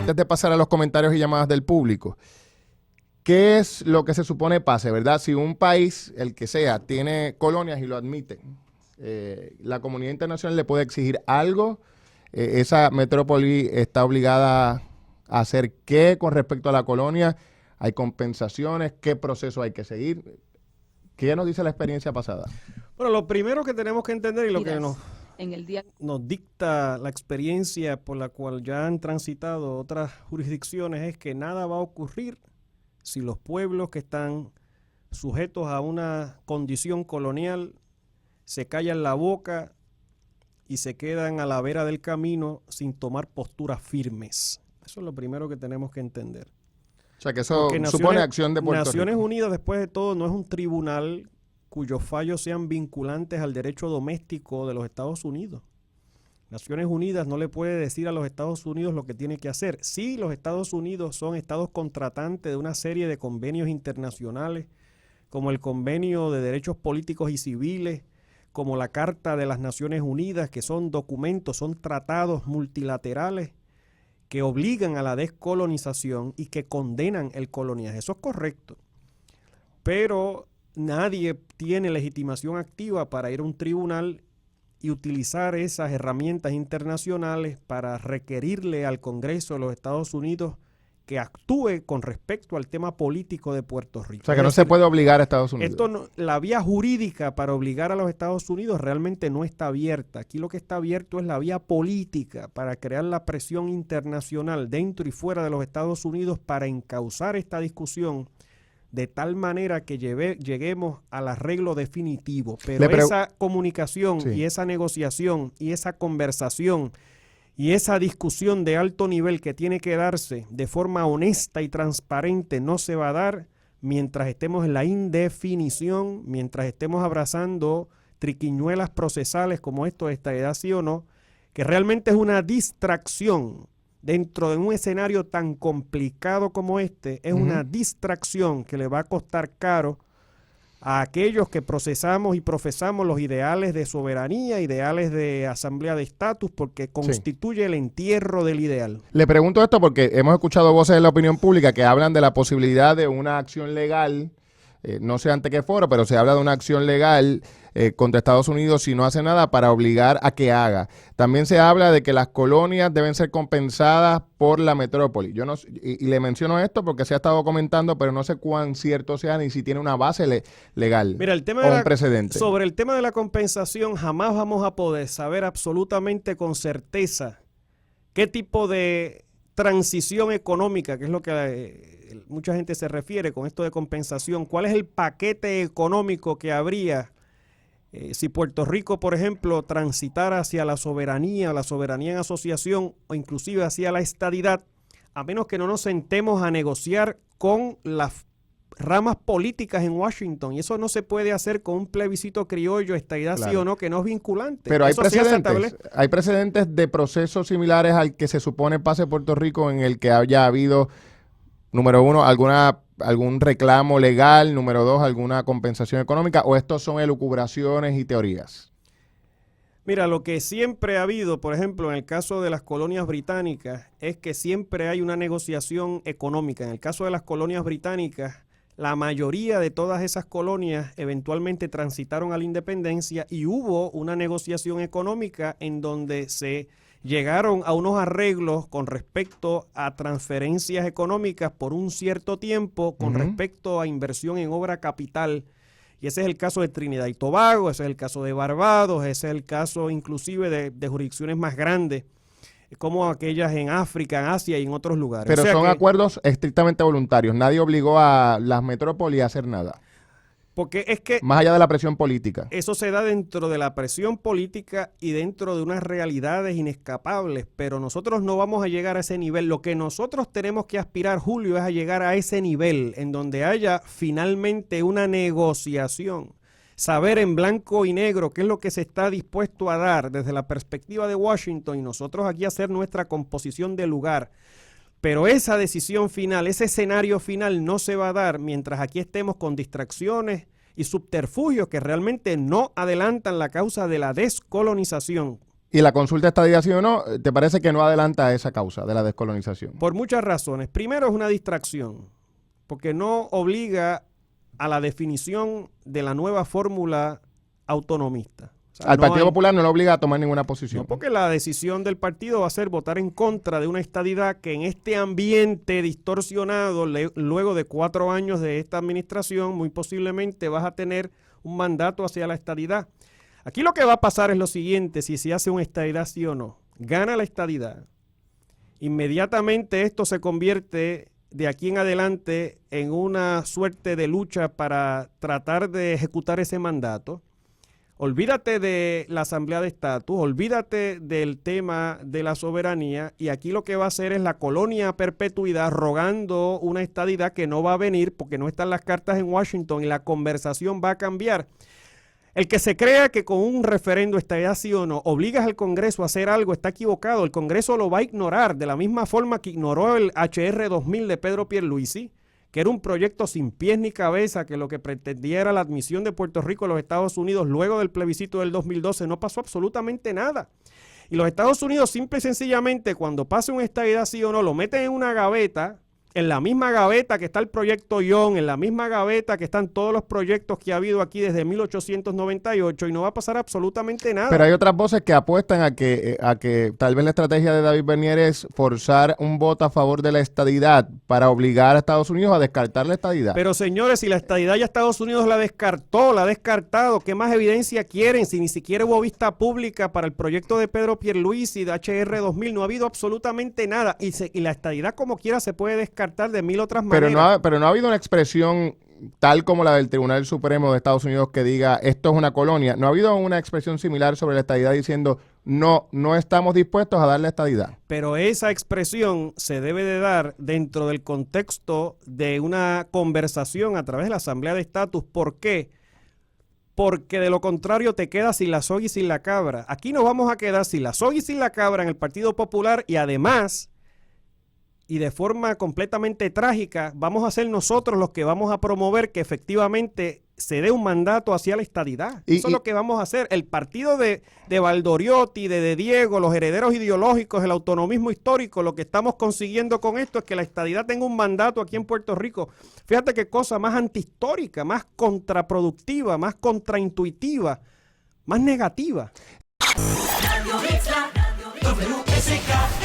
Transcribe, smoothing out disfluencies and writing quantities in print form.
antes de pasar a los comentarios y llamadas del público, ¿qué es lo que se supone pase, verdad? Si un país, el que sea, tiene colonias y lo admite, la comunidad internacional le puede exigir algo. Esa metrópoli está obligada a hacer qué con respecto a la colonia. ¿Hay compensaciones? ¿Qué proceso hay que seguir? ¿Qué nos dice la experiencia pasada? Bueno, lo primero que tenemos que entender y lo que nos dicta la experiencia por la cual ya han transitado otras jurisdicciones es que nada va a ocurrir si los pueblos que están sujetos a una condición colonial se callan la boca y se quedan a la vera del camino sin tomar posturas firmes. Eso es lo primero que tenemos que entender. O sea, que eso supone acción de Puerto Rico. Naciones Unidas, después de todo, no es un tribunal cuyos fallos sean vinculantes al derecho doméstico de los Estados Unidos. Naciones Unidas no le puede decir a los Estados Unidos lo que tiene que hacer. Sí, los Estados Unidos son estados contratantes de una serie de convenios internacionales, como el Convenio de Derechos Políticos y Civiles, como la Carta de las Naciones Unidas, que son documentos, son tratados multilaterales que obligan a la descolonización y que condenan el coloniaje. Eso es correcto. Pero nadie tiene legitimación activa para ir a un tribunal y utilizar esas herramientas internacionales para requerirle al Congreso de los Estados Unidos que actúe con respecto al tema político de Puerto Rico. O sea, que no se puede obligar a Estados Unidos. La vía jurídica para obligar a los Estados Unidos realmente no está abierta. Aquí lo que está abierto es la vía política para crear la presión internacional dentro y fuera de los Estados Unidos para encauzar esta discusión de tal manera que lleguemos al arreglo definitivo. Pero esa comunicación y esa negociación y esa conversación y esa discusión de alto nivel que tiene que darse de forma honesta y transparente no se va a dar mientras estemos en la indefinición, mientras estemos abrazando triquiñuelas procesales como esto de estadidad sí o no, que realmente es una distracción dentro de un escenario tan complicado como este, es una distracción que le va a costar caro a aquellos que procesamos y profesamos los ideales de soberanía, ideales de asamblea de estatus, porque constituye el entierro del ideal. Le pregunto esto porque hemos escuchado voces de la opinión pública que hablan de la posibilidad de una acción legal, no sé ante qué foro, pero se habla de una acción legal contra Estados Unidos si no hace nada para obligar a que haga. También se habla de que las colonias deben ser compensadas por la metrópoli. Yo no, y le menciono esto porque se ha estado comentando, pero no sé cuán cierto sea ni si tiene una base legal. Mira, el tema o un precedente. Sobre el tema de la compensación, jamás vamos a poder saber absolutamente con certeza qué tipo de transición económica, que es lo que mucha gente se refiere con esto de compensación, cuál es el paquete económico que habría si Puerto Rico, por ejemplo, transitara hacia la soberanía en asociación o inclusive hacia la estadidad, a menos que no nos sentemos a negociar con las ramas políticas en Washington. Y eso no se puede hacer con un plebiscito criollo, estadidad sí o no, que no es vinculante. Pero hay precedentes de procesos similares al que se supone pase Puerto Rico en el que haya habido, número uno, algún reclamo legal, número dos, alguna compensación económica, o estos son elucubraciones y teorías. Mira, lo que siempre ha habido, por ejemplo, en el caso de las colonias británicas, es que siempre hay una negociación económica. En el caso de las colonias británicas, la mayoría de todas esas colonias eventualmente transitaron a la independencia y hubo una negociación económica en donde se llegaron a unos arreglos con respecto a transferencias económicas por un cierto tiempo con respecto a inversión en obra capital. Y ese es el caso de Trinidad y Tobago, ese es el caso de Barbados, ese es el caso inclusive de jurisdicciones más grandes, como aquellas en África, en Asia y en otros lugares. Pero son acuerdos estrictamente voluntarios. Nadie obligó a las metrópolis a hacer nada. Porque es que más allá de la presión política. Eso se da dentro de la presión política y dentro de unas realidades inescapables, pero nosotros no vamos a llegar a ese nivel. Lo que nosotros tenemos que aspirar, Julio, es a llegar a ese nivel en donde haya finalmente una negociación. Saber en blanco y negro qué es lo que se está dispuesto a dar desde la perspectiva de Washington y nosotros aquí hacer nuestra composición de lugar. Pero esa decisión final, ese escenario final no se va a dar mientras aquí estemos con distracciones y subterfugios que realmente no adelantan la causa de la descolonización. ¿Y la consulta de estadidad, sí o no, te parece que no adelanta esa causa de la descolonización? Por muchas razones. Primero, es una distracción, porque no obliga a la definición de la nueva fórmula autonomista. O sea, Al Partido Popular no le obliga a tomar ninguna posición. No, porque la decisión del partido va a ser votar en contra de una estadidad que en este ambiente distorsionado, luego de 4 años de esta administración, muy posiblemente vas a tener un mandato hacia la estadidad. Aquí lo que va a pasar es lo siguiente, si se hace una estadidad sí o no. Gana la estadidad. Inmediatamente esto se convierte de aquí en adelante en una suerte de lucha para tratar de ejecutar ese mandato. Olvídate de la Asamblea de Estatus, olvídate del tema de la soberanía, y aquí lo que va a hacer es la colonia a perpetuidad rogando una estadidad que no va a venir porque no están las cartas en Washington y la conversación va a cambiar. El que se crea que con un referendo estadidad sí o no obligas al Congreso a hacer algo está equivocado. El Congreso lo va a ignorar de la misma forma que ignoró el HR 2000 de Pedro Pierluisi, que era un proyecto sin pies ni cabeza, que lo que pretendía era la admisión de Puerto Rico a los Estados Unidos luego del plebiscito del 2012. No pasó absolutamente nada. Y los Estados Unidos simple y sencillamente, cuando pase una estadidad sí o no, lo meten en una gaveta, en la misma gaveta que está el proyecto Young, en la misma gaveta que están todos los proyectos que ha habido aquí desde 1898, y no va a pasar absolutamente nada. Pero hay otras voces que apuestan a que tal vez la estrategia de David Bernier es forzar un voto a favor de la estadidad para obligar a Estados Unidos a descartar la estadidad. Pero señores, si la estadidad ya Estados Unidos la descartó, la ha descartado, ¿qué más evidencia quieren? Si ni siquiera hubo vista pública para el proyecto de Pedro Pierluisi de HR 2000, no ha habido absolutamente nada, y la estadidad como quiera se puede descartar de 1000 otras maneras. Pero no ha habido una expresión tal como la del Tribunal Supremo de Estados Unidos que diga esto es una colonia. No ha habido una expresión similar sobre la estadidad diciendo no estamos dispuestos a darle estadidad. Pero esa expresión se debe de dar dentro del contexto de una conversación a través de la Asamblea de Estatus. ¿Por qué? Porque de lo contrario te quedas sin la soga y sin la cabra. Aquí nos vamos a quedar sin la soga y sin la cabra en el Partido Popular, y además, y de forma completamente trágica, vamos a ser nosotros los que vamos a promover que efectivamente se dé un mandato hacia la estadidad. Eso es lo que vamos a hacer. El partido de Valdoriotti, de Diego, los herederos ideológicos, el autonomismo histórico, lo que estamos consiguiendo con esto es que la estadidad tenga un mandato aquí en Puerto Rico. Fíjate qué cosa más antihistórica, más contraproductiva, más contraintuitiva, más negativa. Radio Isla, WSK.